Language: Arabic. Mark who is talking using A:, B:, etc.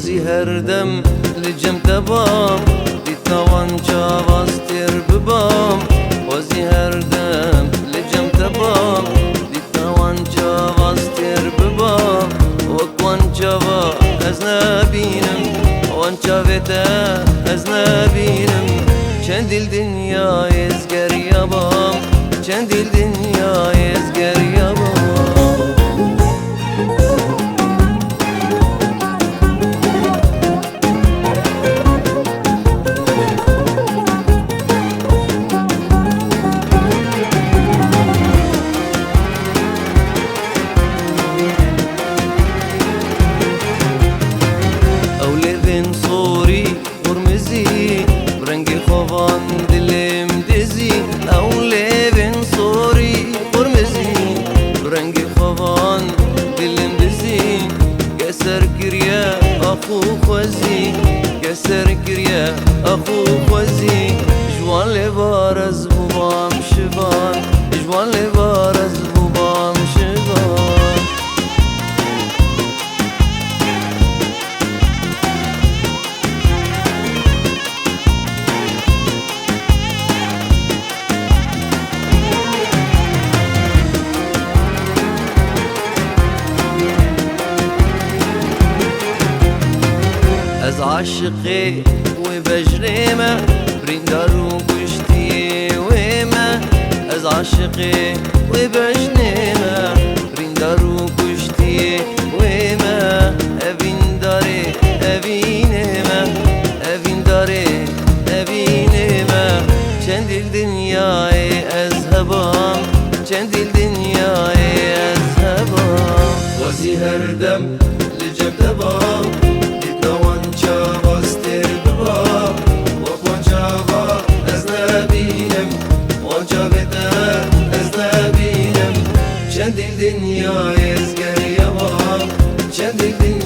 A: وزی هر دم لجم تبام دی توان جاواز تیر ببام وزی هر دم لجم تبام دی توان جاواز تیر ببام وکوان جاوا از نبینم وان جاویتا از نبینم چندیل دنیای ازگر یابام چندیل دنیای ازگر یابام صوري قرمزي برنگي خوان دلم دزي أولي صوري قرمزي برنگي خوان دلم دزي كسر كريا أخو خوزي كسر كريا أخو خوزي جوان لبارز بوبام شبان جوان لبارز بوبام شبان از عاشقي وبجريمة بريندار وقشتي ويمة از عاشقي وبجريمة بريندار وقشتي ويمة أبين داري أبينمة أبين داري أبينمة چندل دنياي أذهبام چندل دنياي أذهبام وزي هردم لجب دبام چندین دنیا ازگر یوام چندین